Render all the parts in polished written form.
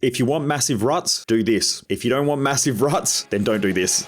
If you want massive ruts, do this. If you don't want massive ruts, then don't do this.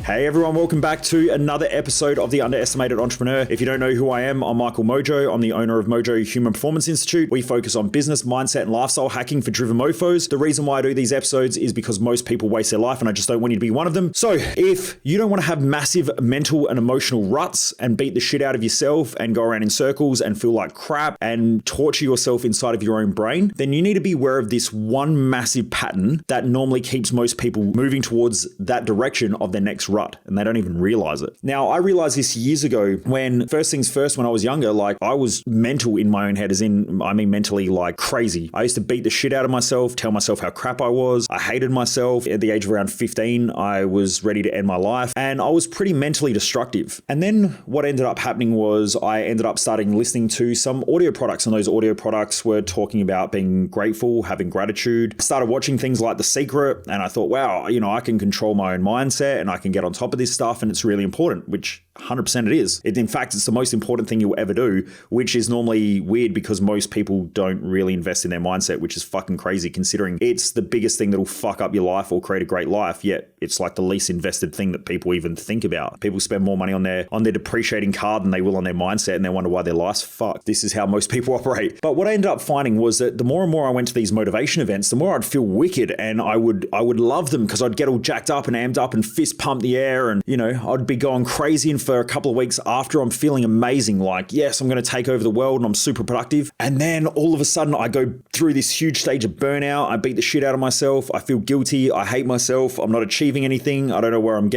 Hey everyone, welcome back to another episode of The Underestimated Entrepreneur. If you don't know who I am, I'm Michael Mojo. I'm the owner of Mojo Human Performance Institute. We focus on business, mindset, and lifestyle hacking for driven mofos. The reason why I do these episodes is because most people waste their life and I just don't want you to be one of them. So if you don't want to have massive mental and emotional ruts and beat the shit out of yourself and go around in circles and feel like crap and torture yourself inside of your own brain, then you need to be aware of this one massive pattern that normally keeps most people moving towards that direction of their next rut, and they don't even realize it. Now, I realized this years ago when, first things first, when I was younger, like I was mental in my own head, I mean mentally like crazy. I used to beat the shit out of myself, tell myself how crap I was. I hated myself. At the age of around 15, I was ready to end my life, and I was pretty mentally destructive. And then what ended up happening was I ended up starting listening to some audio products, and those audio products were talking about being grateful, having gratitude. I started watching things like The Secret, and I thought, wow, I can control my own mindset and I can get on top of this stuff, and it's really important, which 100% it is. In fact, it's the most important thing you'll ever do, which is normally weird because most people don't really invest in their mindset, which is fucking crazy considering it's the biggest thing that'll fuck up your life or create a great life, yet it's like the least invested thing that people even think about. People spend more money on their depreciating car than they will on their mindset, and they wonder why their life's fucked. This is how most people operate. But what I ended up finding was that the more and more I went to these motivation events, the more I'd feel wicked, and I would love them because I'd get all jacked up and amped up and fist pump the air, and I'd be going crazy, and for a couple of weeks after, I'm feeling amazing, like, yes, I'm going to take over the world and I'm super productive. And then all of a sudden I go through this huge stage of burnout. I beat the shit out of myself. I feel guilty. I hate myself. I'm not achieving anything. I don't know why I'm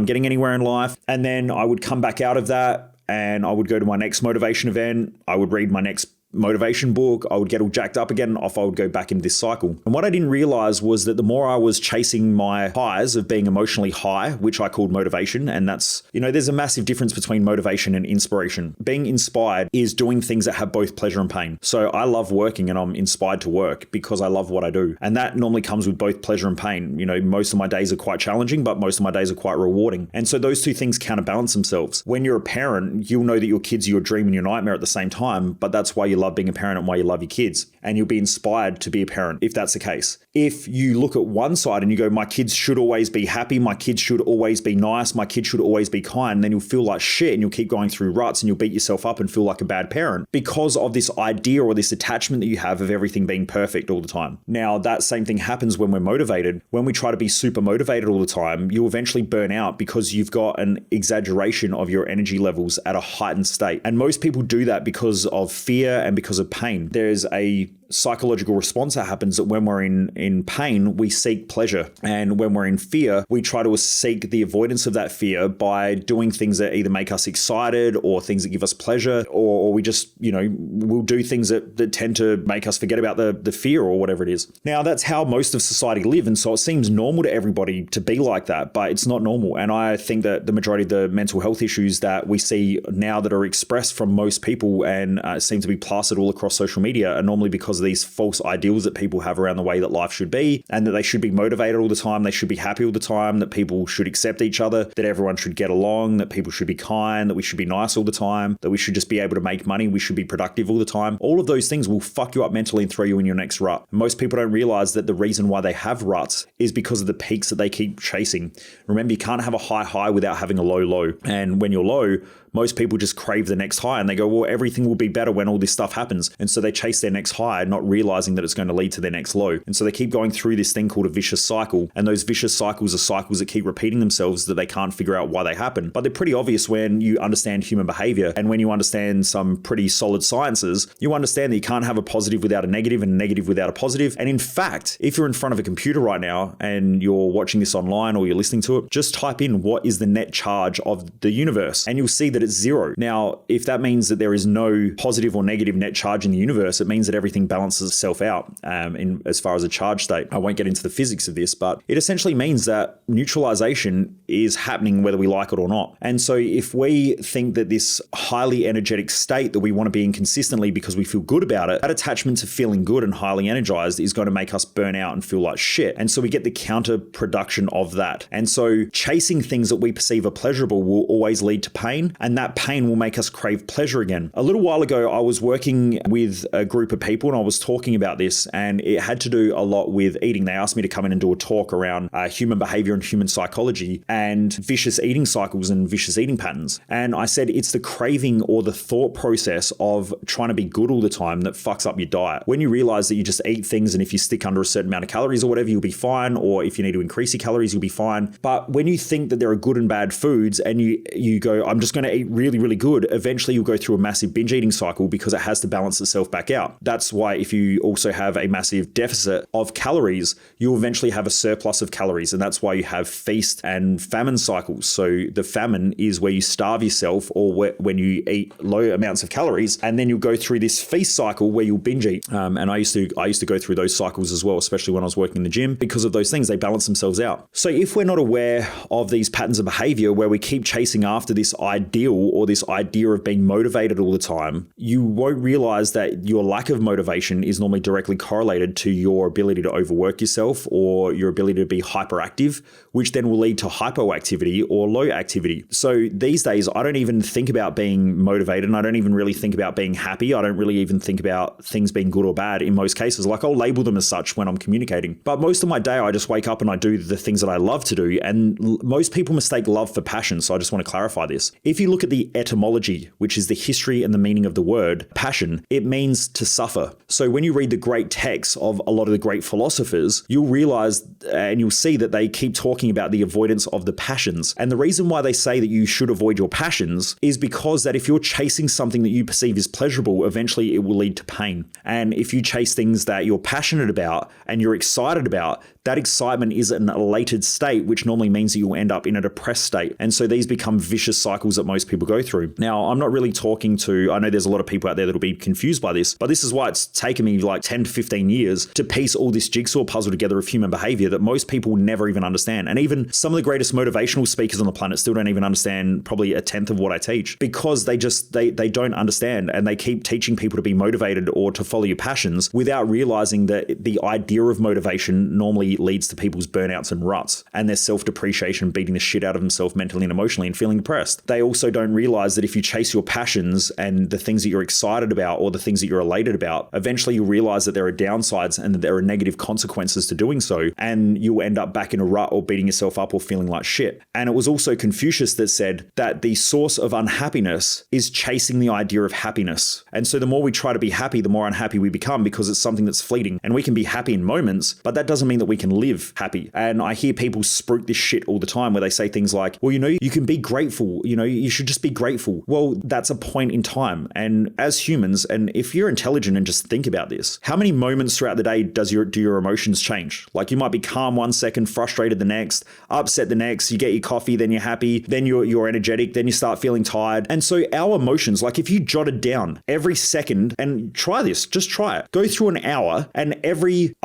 getting anywhere in life. And then I would come back out of that and I would go to my next motivation event. I would read my next motivation book. I would get all jacked up again, and off I would go back into this cycle. And what I didn't realize was that the more I was chasing my highs of being emotionally high, which I called motivation, and that's, there's a massive difference between motivation and inspiration. Being inspired is doing things that have both pleasure and pain. So I love working and I'm inspired to work because I love what I do. And that normally comes with both pleasure and pain. Most of my days are quite challenging, but most of my days are quite rewarding. And so those two things counterbalance themselves. When you're a parent, you'll know that your kids are your dream and your nightmare at the same time, but that's why you love being a parent and why you love your kids, and you'll be inspired to be a parent if that's the case. If you look at one side and you go, my kids should always be happy, my kids should always be nice, my kids should always be kind, then you'll feel like shit and you'll keep going through ruts and you'll beat yourself up and feel like a bad parent because of this idea or this attachment that you have of everything being perfect all the time. Now, that same thing happens when we're motivated. When we try to be super motivated all the time, you eventually burn out because you've got an exaggeration of your energy levels at a heightened state. And most people do that because of fear and because of pain. There's a psychological response that happens that when we're in pain, we seek pleasure. And when we're in fear, we try to seek the avoidance of that fear by doing things that either make us excited or things that give us pleasure, or we just, we'll do things that tend to make us forget about the fear or whatever it is. Now, that's how most of society live. And so it seems normal to everybody to be like that, but it's not normal. And I think that the majority of the mental health issues that we see now that are expressed from most people and seem to be plastered all across social media are normally because of these false ideals that people have around the way that life should be, and that they should be motivated all the time, they should be happy all the time, that people should accept each other, that everyone should get along, that people should be kind, that we should be nice all the time, that we should just be able to make money, we should be productive all the time. All of those things will fuck you up mentally and throw you in your next rut. Most people don't realize that the reason why they have ruts is because of the peaks that they keep chasing. Remember, you can't have a high without having a low. And when you're low, most people just crave the next high and they go, well, everything will be better when all this stuff happens. And so they chase their next high, not realizing that it's going to lead to their next low. And so they keep going through this thing called a vicious cycle. And those vicious cycles are cycles that keep repeating themselves that they can't figure out why they happen. But they're pretty obvious when you understand human behavior. And when you understand some pretty solid sciences, you understand that you can't have a positive without a negative and a negative without a positive. And in fact, if you're in front of a computer right now and you're watching this online or you're listening to it, just type in what is the net charge of the universe and you'll see that it's zero. Now, if that means that there is no positive or negative net charge in the universe, it means that everything balances itself out in as far as a charge state. I won't get into the physics of this, but it essentially means that neutralization is happening whether we like it or not. And so if we think that this highly energetic state that we want to be in consistently because we feel good about it, that attachment to feeling good and highly energized is going to make us burn out and feel like shit. And so we get the counter production of that. And so chasing things that we perceive are pleasurable will always lead to pain, and that pain will make us crave pleasure again. A little while ago, I was working with a group of people and I was talking about this, and it had to do a lot with eating. They asked me to come in and do a talk around human behavior and human psychology and vicious eating cycles and vicious eating patterns. And I said it's the craving or the thought process of trying to be good all the time that fucks up your diet. When you realize that you just eat things and if you stick under a certain amount of calories or whatever, you'll be fine. Or if you need to increase your calories, you'll be fine. But when you think that there are good and bad foods and you go, I'm just going to eat really, really good, eventually you'll go through a massive binge eating cycle because it has to balance itself back out. That's why if you also have a massive deficit of calories, you'll eventually have a surplus of calories. And that's why you have feast and famine cycles. So the famine is where you starve yourself or when you eat low amounts of calories, and then you'll go through this feast cycle where you'll binge eat. And I used to go through those cycles as well, especially when I was working in the gym, because of those things. They balance themselves out. So if we're not aware of these patterns of behavior where we keep chasing after this ideal or this idea of being motivated all the time, you won't realize that your lack of motivation is normally directly correlated to your ability to overwork yourself or your ability to be hyperactive, which then will lead to hypoactivity or low activity. So these days, I don't even think about being motivated, and I don't even really think about being happy. I don't really even think about things being good or bad in most cases. Like, I'll label them as such when I'm communicating. But most of my day, I just wake up and I do the things that I love to do. And most people mistake love for passion. So I just want to clarify this. If you look at the etymology, which is the history and the meaning of the word passion, it means to suffer. So when you read the great texts of a lot of the great philosophers, you'll realize and you'll see that they keep talking about the avoidance of the passions. And the reason why they say that you should avoid your passions is because that if you're chasing something that you perceive as pleasurable, eventually it will lead to pain. And if you chase things that you're passionate about and you're excited about, that excitement is an elated state, which normally means that you'll end up in a depressed state. And so these become vicious cycles that most people go through. Now, I'm not really talking to, I know there's a lot of people out there that'll be confused by this, but this is why it's taken me like 10 to 15 years to piece all this jigsaw puzzle together of human behavior that most people never even understand. And even some of the greatest motivational speakers on the planet still don't even understand probably a tenth of what I teach, because they don't understand, and they keep teaching people to be motivated or to follow your passions without realizing that the idea of motivation normally leads to people's burnouts and ruts and their self-depreciation, beating the shit out of themselves mentally and emotionally and feeling depressed. They also don't realize that if you chase your passions and the things that you're excited about or the things that you're elated about, eventually you'll realize that there are downsides and that there are negative consequences to doing so, and you'll end up back in a rut or beating yourself up or feeling like shit. And it was also Confucius that said that the source of unhappiness is chasing the idea of happiness. And so the more we try to be happy, the more unhappy we become, because it's something that's fleeting. And we can be happy in moments, but that doesn't mean that we can live happy. And I hear people spruik this shit all the time where they say things like, well, you can be grateful, you should just be grateful. Well, that's a point in time. And as humans, and if you're intelligent and just think about this, how many moments throughout the day do your emotions change? Like, you might be calm one second, frustrated the next, upset the next, you get your coffee, then you're happy, then you're energetic, then you start feeling tired. And so our emotions, like if you jotted down every second, and try this, just try it, go through an hour and every,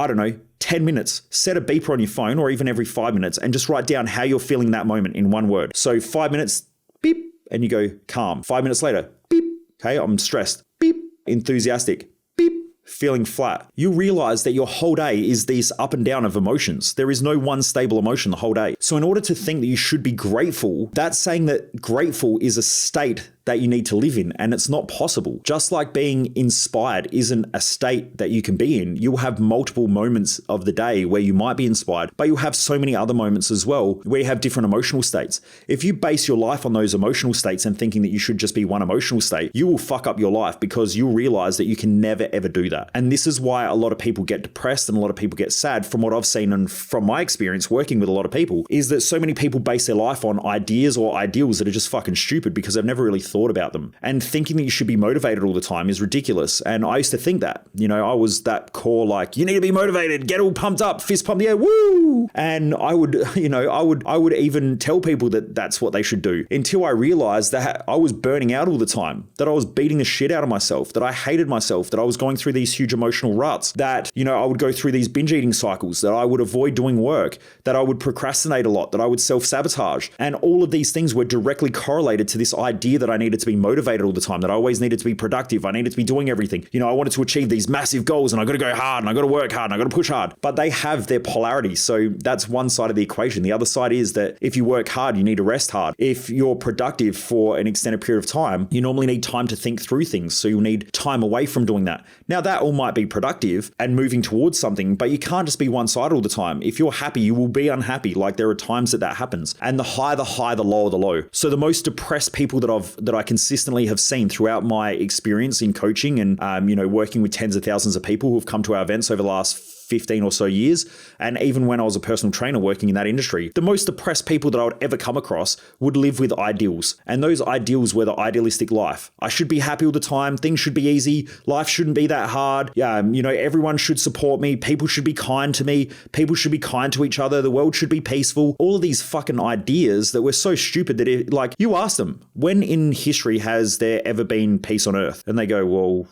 10 minutes, set a beeper on your phone, or even every 5 minutes, and just write down how you're feeling that moment in one word. So 5 minutes, beep, and you go calm. 5 minutes later, beep, okay, I'm stressed, beep, enthusiastic, beep, feeling flat. You realize that your whole day is this up and down of emotions. There is no one stable emotion the whole day. So in order to think that you should be grateful, that's saying that grateful is a state that you need to live in, and it's not possible. Just like being inspired isn't a state that you can be in, you'll have multiple moments of the day where you might be inspired, but you'll have so many other moments as well where you have different emotional states. If you base your life on those emotional states and thinking that you should just be one emotional state, you will fuck up your life, because you'll realize that you can never ever do that. And this is why a lot of people get depressed and a lot of people get sad. From what I've seen and from my experience working with a lot of people, is that so many people base their life on ideas or ideals that are just fucking stupid, because they've never really thought about them. And thinking that you should be motivated all the time is ridiculous. And I used to think that, I was that core, like, you need to be motivated, get all pumped up, fist pump the air, woo. And I would, I would even tell people that that's what they should do, until I realized that I was burning out all the time, that I was beating the shit out of myself, that I hated myself, that I was going through these huge emotional ruts, that, I would go through these binge eating cycles, that I would avoid doing work, that I would procrastinate a lot, that I would self-sabotage. And all of these things were directly correlated to this idea that I needed to be motivated all the time, that I always needed to be productive, I needed to be doing everything. I wanted to achieve these massive goals, and I got to go hard, and I got to work hard, and I got to push hard. But they have their polarity. So that's one side of the equation. The other side is that if you work hard, you need to rest hard. If you're productive for an extended period of time, you normally need time to think through things. So you'll need time away from doing that. Now, that all might be productive and moving towards something, but you can't just be one-sided all the time. If you're happy, you will be unhappy. Like, there are times that happens. And the high, the low, the low. So the most depressed people that I consistently have seen throughout my experience in coaching and, working with tens of thousands of people who've come to our events over the last 15 or so years, and even when I was a personal trainer working in that industry, the most depressed people that I would ever come across would live with ideals. And those ideals were the idealistic life. I should be happy all the time. Things should be easy. Life shouldn't be that hard. Everyone should support me. People should be kind to me. People should be kind to each other. The world should be peaceful. All of these fucking ideas that were so stupid that you ask them, when in history has there ever been peace on earth? And they go, well,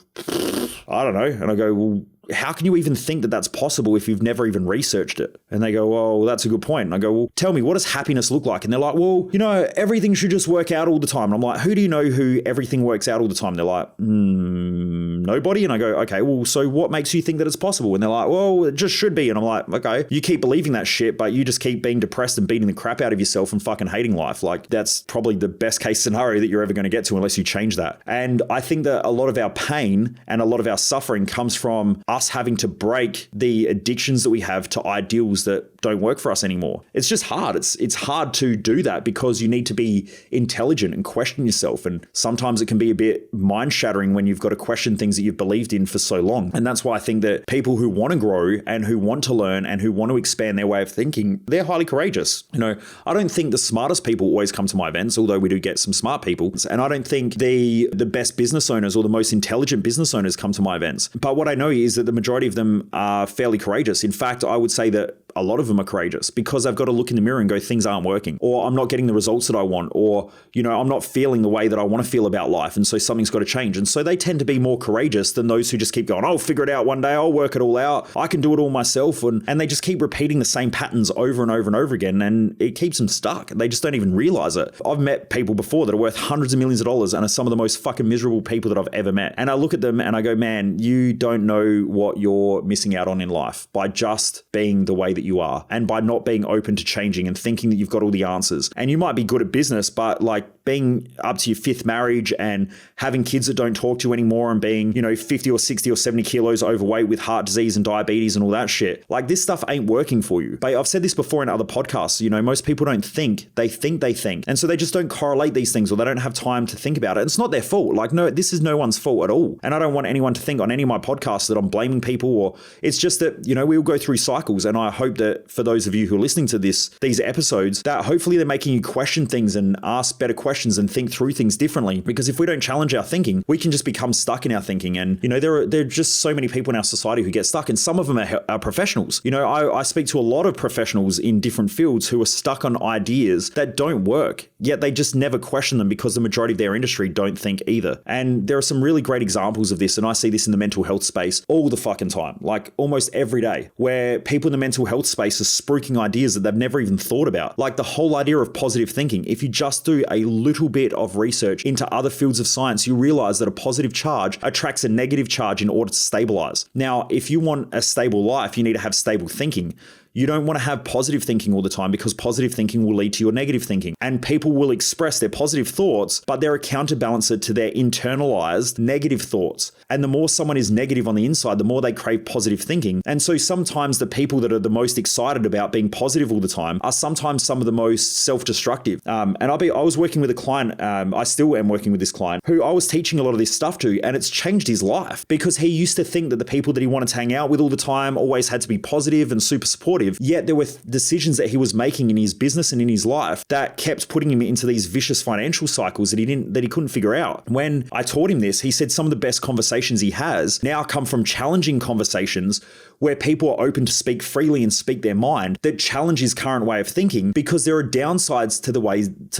I don't know. And I go, well, how can you even think that that's possible if you've never even researched it? And they go, well, that's a good point. And I go, well, tell me, what does happiness look like? And they're like, well, everything should just work out all the time. And I'm like, who do you know who everything works out all the time? They're like, nobody. And I go, okay, well, so what makes you think that it's possible? And they're like, well, it just should be. And I'm like, okay, you keep believing that shit, but you just keep being depressed and beating the crap out of yourself and fucking hating life. Like, that's probably the best case scenario that you're ever going to get to unless you change that. And I think that a lot of our pain and a lot of our suffering comes from us having to break the addictions that we have to ideals that don't work for us anymore. It's just hard. It's hard to do that because you need to be intelligent and question yourself. And sometimes it can be a bit mind shattering when you've got to question things that you've believed in for so long. And that's why I think that people who want to grow and who want to learn and who want to expand their way of thinking, they're highly courageous. I don't think the smartest people always come to my events, although we do get some smart people. And I don't think the best business owners or the most intelligent business owners come to my events. But what I know is that the majority of them are fairly courageous. In fact, I would say that a lot of them are courageous because they've got to look in the mirror and go, things aren't working, or I'm not getting the results that I want, or, I'm not feeling the way that I want to feel about life. And so something's got to change. And so they tend to be more courageous than those who just keep going, I'll figure it out one day. I'll work it all out. I can do it all myself. And they just keep repeating the same patterns over and over and over again. And it keeps them stuck. They just don't even realize it. I've met people before that are worth hundreds of millions of dollars and are some of the most fucking miserable people that I've ever met. And I look at them and I go, man, you don't know what you're missing out on in life by just being the way that you are and by not being open to changing and thinking that you've got all the answers. And you might be good at business, but like being up to your fifth marriage and having kids that don't talk to you anymore and being, 50 or 60 or 70 kilos overweight with heart disease and diabetes and all that shit. Like, this stuff ain't working for you. But I've said this before in other podcasts, most people don't think, they think. And so they just don't correlate these things, or they don't have time to think about it. And it's not their fault. Like, no, this is no one's fault at all. And I don't want anyone to think on any of my podcasts that I'm blaming people, or it's just that, we all go through cycles. And I hope that for those of you who are listening to these episodes, that hopefully they're making you question things and ask better questions and think through things differently. Because if we don't challenge our thinking, we can just become stuck in our thinking. And, there are just so many people in our society who get stuck, and some of them are professionals. I speak to a lot of professionals in different fields who are stuck on ideas that don't work, yet they just never question them because the majority of their industry don't think either. And there are some really great examples of this, and I see this in the mental health space all the fucking time, like almost every day, where people in the mental health space are spruiking ideas that they've never even thought about. Like the whole idea of positive thinking. If you just do a little bit of research into other fields of science, you realize that a positive charge attracts a negative charge in order to stabilize. Now, if you want a stable life, you need to have stable thinking. You don't want to have positive thinking all the time, because positive thinking will lead to your negative thinking. And people will express their positive thoughts, but they're a counterbalancer to their internalized negative thoughts. And the more someone is negative on the inside, the more they crave positive thinking. And so sometimes the people that are the most excited about being positive all the time are sometimes some of the most self-destructive. And I was working with a client, I still am working with this client, who I was teaching a lot of this stuff to, and it's changed his life, because he used to think that the people that he wanted to hang out with all the time always had to be positive and super supportive. supportive, yet there were decisions that he was making in his business and in his life that kept putting him into these vicious financial cycles that he couldn't figure out. When I taught him this, he said some of the best conversations he has now come from challenging conversations where people are open to speak freely and speak their mind that challenge his current way of thinking, because there are downsides to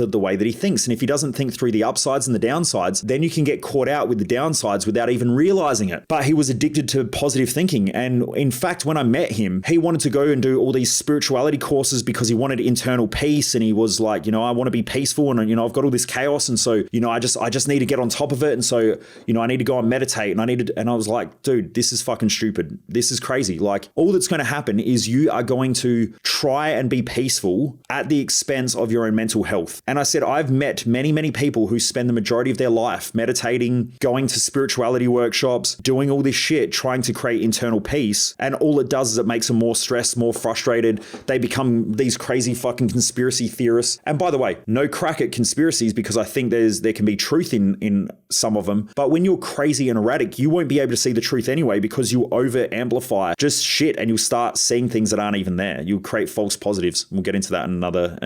the way that he thinks. And if he doesn't think through the upsides and the downsides, then you can get caught out with the downsides without even realizing it. But he was addicted to positive thinking. And in fact, when I met him, he wanted to go and do all these spirituality courses because he wanted internal peace. And he was like, I want to be peaceful, and I've got all this chaos. And so, I just need to get on top of it. And so, I need to go and meditate, and I was like, dude, this is fucking stupid. This is crazy. Like, all that's going to happen is you are going to try and be peaceful at the expense of your own mental health. And I said, I've met many, many people who spend the majority of their life meditating, going to spirituality workshops, doing all this shit, trying to create internal peace. And all it does is it makes them more stressed, more frustrated. They become these crazy fucking conspiracy theorists. And by the way, no crack at conspiracies, because I think there can be truth in some of them. But when you're crazy and erratic, you won't be able to see the truth anyway, because you over amplify just shit, and you'll start seeing things that aren't even there. You'll create false positives. We'll get into that in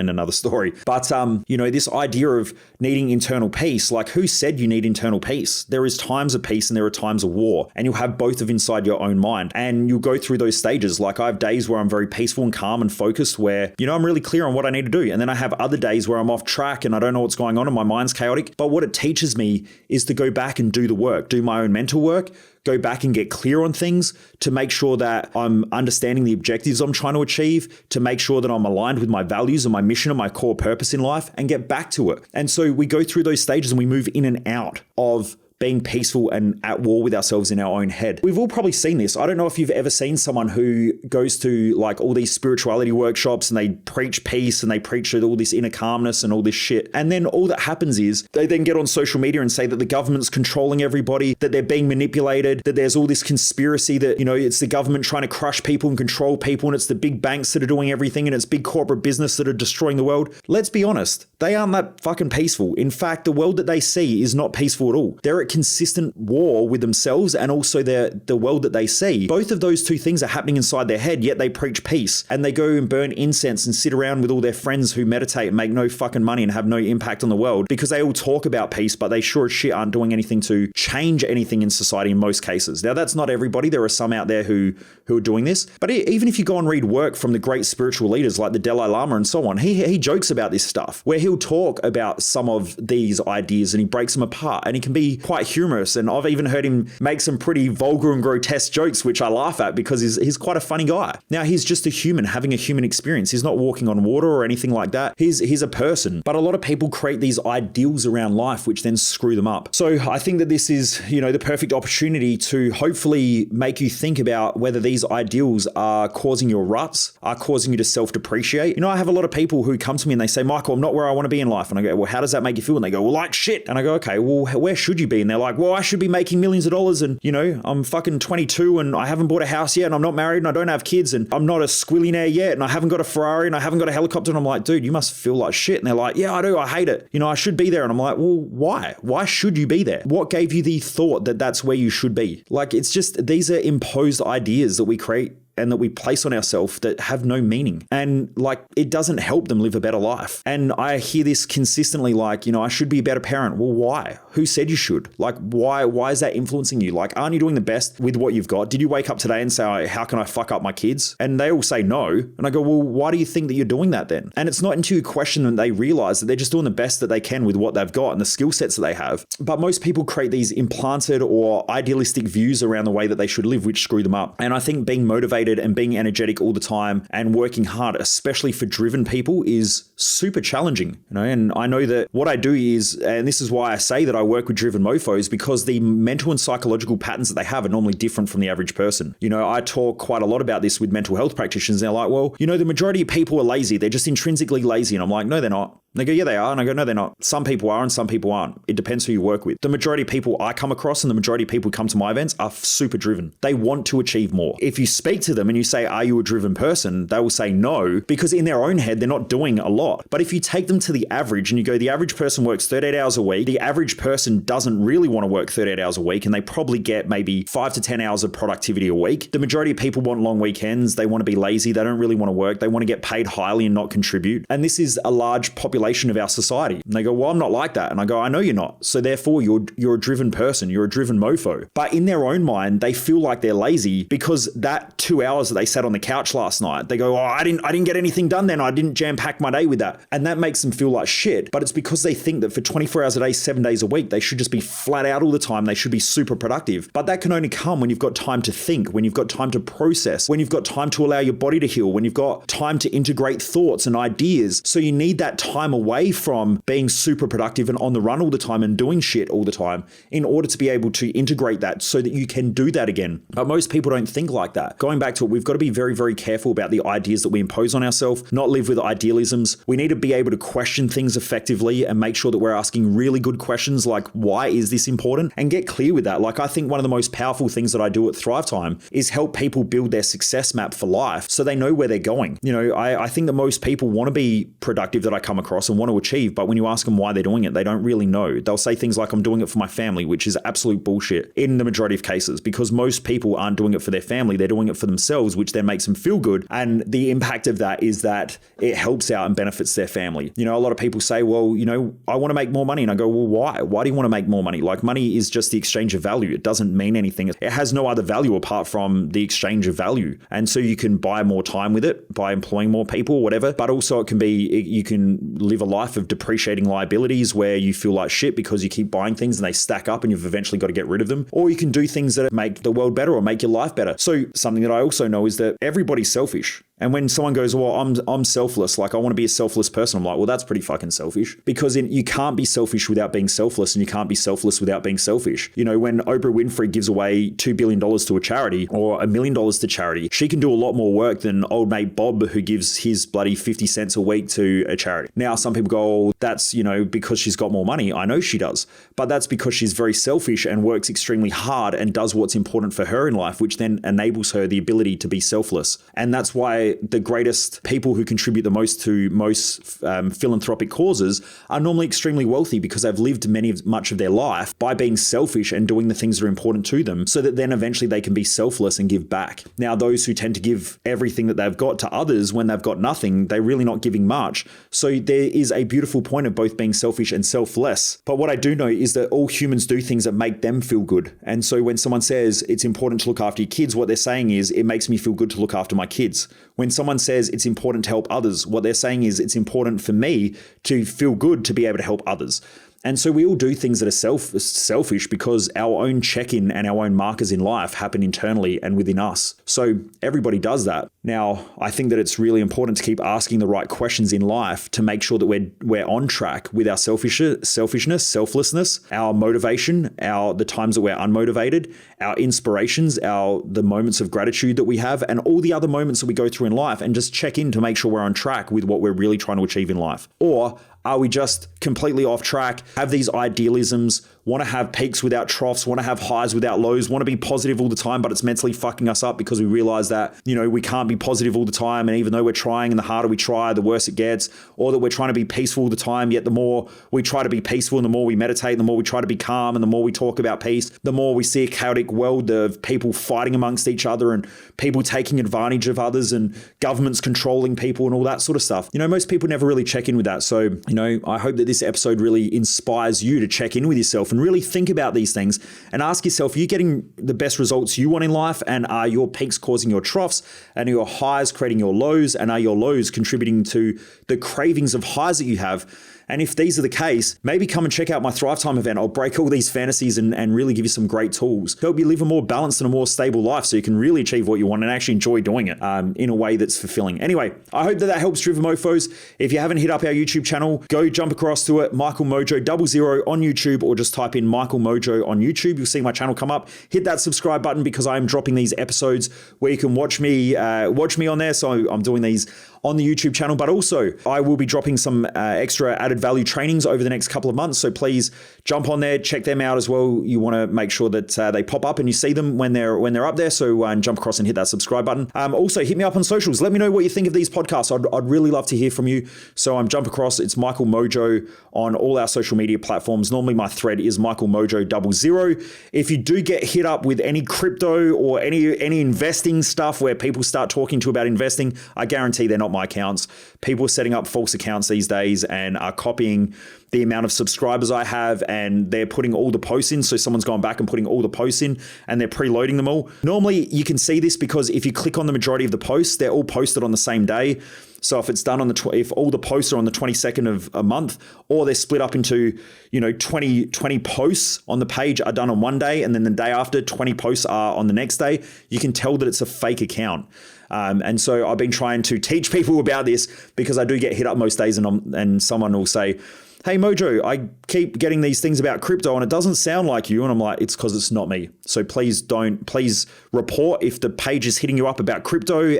another story. But this idea of needing internal peace, like, who said you need internal peace? There is times of peace and there are times of war, and you'll have both of inside your own mind, and you'll go through those stages. Like, I have days where I'm very peaceful and calm and focused, where I'm really clear on what I need to do, and then I have other days where I'm off track and I don't know what's going on and my mind's chaotic. But what it teaches me is to go back and do the work, do my own mental work, go back and get clear on things, to make sure that I'm understanding the objectives I'm trying to achieve, to make sure that I'm aligned with my values and my mission and my core purpose in life, and get back to it. And so we go through those stages and we move in and out of being peaceful and at war with ourselves in our own head. We've all probably seen this. I don't know if you've ever seen someone who goes to like all these spirituality workshops and they preach peace and they preach all this inner calmness and all this shit. And then all that happens is they then get on social media and say that the government's controlling everybody, that they're being manipulated, that there's all this conspiracy that, it's the government trying to crush people and control people, and it's the big banks that are doing everything, and it's big corporate business that are destroying the world. Let's be honest. They aren't that fucking peaceful. In fact, the world that they see is not peaceful at all. They're at consistent war with themselves and also the world that they see. Both of those two things are happening inside their head, yet they preach peace, and they go and burn incense and sit around with all their friends who meditate and make no fucking money and have no impact on the world, because they all talk about peace, but they sure as shit aren't doing anything to change anything in society in most cases. Now, that's not everybody. There are some out there who are doing this. But even if you go and read work from the great spiritual leaders like the Dalai Lama and so on, he jokes about this stuff, where he'll talk about some of these ideas and he breaks them apart, and he can be quite humorous. And I've even heard him make some pretty vulgar and grotesque jokes, which I laugh at because he's quite a funny guy. Now, he's just a human having a human experience. He's not walking on water or anything like that. He's a person. But a lot of people create these ideals around life, which then screw them up. So I think that this is, the perfect opportunity to hopefully make you think about whether these ideals are causing your ruts, are causing you to self-depreciate. I have a lot of people who come to me and they say, Michael, I'm not where I want to be in life. And I go, well, how does that make you feel? And they go, well, like shit. And I go, okay, well, where should you be? And they're like, well, I should be making millions of dollars. And, I'm fucking 22 and I haven't bought a house yet, and I'm not married and I don't have kids, and I'm not a squillionaire yet, and I haven't got a Ferrari and I haven't got a helicopter. And I'm like, dude, you must feel like shit. And they're like, yeah, I do. I hate it. I should be there. And I'm like, well, why? Why should you be there? What gave you the thought that that's where you should be? Like, it's just, these are imposed ideas that we create and that we place on ourselves that have no meaning. And like, it doesn't help them live a better life. And I hear this consistently, like, I should be a better parent. Well, why? Who said you should? Like, why is that influencing you? Like, aren't you doing the best with what you've got? Did you wake up today and say, how can I fuck up my kids? And they all say no. And I go, well, why do you think that you're doing that then? And it's not until you question them, they realize that they're just doing the best that they can with what they've got and the skill sets that they have. But most people create these implanted or idealistic views around the way that they should live, which screw them up. And I think being motivated and being energetic all the time and working hard, especially for driven people, is super challenging. And I know that what I do is, and this is why I say that I work with driven mofos, because the mental and psychological patterns that they have are normally different from the average person. I talk quite a lot about this with mental health practitioners. They're like, well, the majority of people are lazy. They're just intrinsically lazy. And I'm like, no, they're not. And they go, yeah, they are. And I go, no, they're not. Some people are and some people aren't. It depends who you work with. The majority of people I come across and the majority of people who come to my events are super driven. They want to achieve more. If you speak to them and you say, are you a driven person? They will say no, because in their own head, they're not doing a lot. But if you take them to the average and you go, the average person works 38 hours a week, the average person doesn't really want to work 38 hours a week, and they probably get maybe 5 to 10 hours of productivity a week. The majority of people want long weekends. They want to be lazy. They don't really want to work. They want to get paid highly and not contribute. And this is a large population of our society. And they go, well, I'm not like that. And I go, I know you're not. So therefore you're a driven person. You're a driven mofo. But in their own mind, they feel like they're lazy because that 2 hours that they sat on the couch last night, they go, oh, I didn't get anything done then. I didn't jam pack my day with that. And that makes them feel like shit. But it's because they think that for 24 hours a day, 7 days a week, they should just be flat out all the time. They should be super productive. But that can only come when you've got time to think, when you've got time to process, when you've got time to allow your body to heal, when you've got time to integrate thoughts and ideas. So you need that time away from being super productive and on the run all the time and doing shit all the time in order to be able to integrate that so that you can do that again. But most people don't think like that. Going back to it, we've got to be very, very careful about the ideas that we impose on ourselves, not live with idealisms. We need to be able to question things effectively and make sure that we're asking really good questions like, why is this important? And get clear with that. Like, I think one of the most powerful things that I do at Thrive Time is help people build their success map for life so they know where they're going. You know, I think that most people want to be productive that I come across and want to achieve, but when you ask them why they're doing it, they don't really know. They'll say things like, I'm doing it for my family, which is absolute bullshit in the majority of cases, because most people aren't doing it for their family. They're doing it for themselves, which then makes them feel good. And the impact of that is that it helps out and benefits their family. You know, a lot of people say, well, you know, I want to make more money. And I go, well, why? Why do you want to make more money? Like, money is just the exchange of value. It doesn't mean anything. It has no other value apart from the exchange of value. And so you can buy more time with it by employing more people or whatever. But also it can be, you can live a life of depreciating liabilities where you feel like shit because you keep buying things and they stack up and you've eventually got to get rid of them. Or you can do things that make the world better or make your life better. So something that I also know is that everybody's selfish. And when someone goes, well, I'm selfless, like I want to be a selfless person, I'm like, well, that's pretty fucking selfish, because you can't be selfish without being selfless, and you can't be selfless without being selfish. You know, when Oprah Winfrey gives away $2 billion to a charity or $1 million to charity, she can do a lot more work than old mate Bob, who gives his bloody 50 cents a week to a charity. Now, some people go, oh, that's, you know, because she's got more money. I know she does, but that's because she's very selfish and works extremely hard and does what's important for her in life, which then enables her the ability to be selfless. And that's why the greatest people who contribute the most to most philanthropic causes are normally extremely wealthy, because they've lived much of their life by being selfish and doing the things that are important to them, so that then eventually they can be selfless and give back. Now, those who tend to give everything that they've got to others when they've got nothing, they're really not giving much. So there is a beautiful point of both being selfish and selfless. But what I do know is that all humans do things that make them feel good. And so when someone says it's important to look after your kids, what they're saying is, it makes me feel good to look after my kids. When someone says it's important to help others, what they're saying is, it's important for me to feel good to be able to help others. And so we all do things that are selfish because our own check-in and our own markers in life happen internally and within us. So everybody does that. Now, I think that it's really important to keep asking the right questions in life to make sure that we're on track with our selfishness, selflessness, our motivation, the times that we're unmotivated, our inspirations, the moments of gratitude that we have, and all the other moments that we go through in life, and just check in to make sure we're on track with what we're really trying to achieve in life. Or are we just completely off track, have these idealisms, want to have peaks without troughs, want to have highs without lows, want to be positive all the time, but it's mentally fucking us up because we realize that, you know, we can't be positive all the time. And even though we're trying, and the harder we try, the worse it gets. Or that we're trying to be peaceful all the time, yet the more we try to be peaceful and the more we meditate, and the more we try to be calm and the more we talk about peace, the more we see a chaotic world of people fighting amongst each other and people taking advantage of others and governments controlling people and all that sort of stuff. You know, most people never really check in with that. So, you know, I hope that this episode really inspires you to check in with yourself and really think about these things and ask yourself, are you getting the best results you want in life? And are your peaks causing your troughs? And are your highs creating your lows? And are your lows contributing to the cravings of highs that you have? And if these are the case, maybe come and check out my Thrive Time event. I'll break all these fantasies and really give you some great tools. Help you live a more balanced and a more stable life so you can really achieve what you want and actually enjoy doing it in a way that's fulfilling. Anyway, I hope that helps Driven Mofos. If you haven't hit up our YouTube channel, go jump across to it, Michael Mojo 00 on YouTube, or just type in Michael Mojo on YouTube. You'll see my channel come up. Hit that subscribe button because I am dropping these episodes where you can watch me on there. So I'm doing these on the YouTube channel, but also I will be dropping some extra added value trainings over the next couple of months. So please jump on there, check them out as well. You want to make sure that they pop up and you see them when they're up there. So jump across and hit that subscribe button. Also hit me up on socials. Let me know what you think of these podcasts. I'd really love to hear from you. So jump across. It's Michael Mojo on all our social media platforms. Normally my thread is Michael Mojo 00. If you do get hit up with any crypto or any investing stuff where people start talking to about investing, I guarantee they're not my accounts. People are setting up false accounts these days and are copying the amount of subscribers I have, and they're putting all the posts in. So someone's gone back and putting all the posts in and they're preloading them all. Normally you can see this because if you click on the majority of the posts, they're all posted on the same day. So if it's done on if all the posts are on the 22nd of a month, or they're split up into, 20 posts on the page are done on one day, and then the day after 20 posts are on the next day, you can tell that it's a fake account. And so I've been trying to teach people about this because I do get hit up most days and someone will say, hey Mojo, I keep getting these things about crypto and it doesn't sound like you. And I'm like, it's because it's not me. So please report if the page is hitting you up about crypto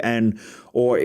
or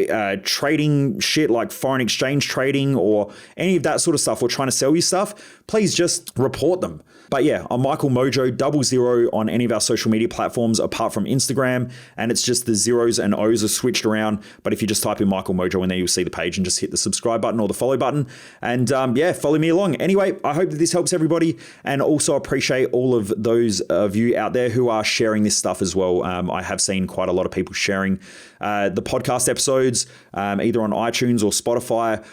trading shit like foreign exchange trading or any of that sort of stuff, or trying to sell you stuff. Please just report them. But yeah, I'm Michael Mojo 00 on any of our social media platforms apart from Instagram. And it's just the zeros and O's are switched around. But if you just type in Michael Mojo in there, you'll see the page and just hit the subscribe button or the follow button. And follow me along. Anyway, I hope that this helps everybody. And also appreciate all of those of you out there who are sharing this stuff as well. I have seen quite a lot of people sharing the podcast episodes, either on iTunes or Spotify,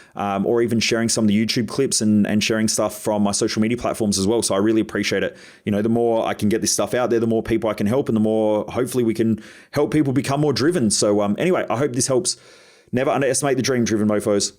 or even sharing some of the YouTube clips and sharing stuff from my social media platforms as well. So I really appreciate it. The more I can get this stuff out there, the more people I can help, and the more hopefully we can help people become more driven. So anyway, I hope this helps. Never underestimate the dream, driven mofos.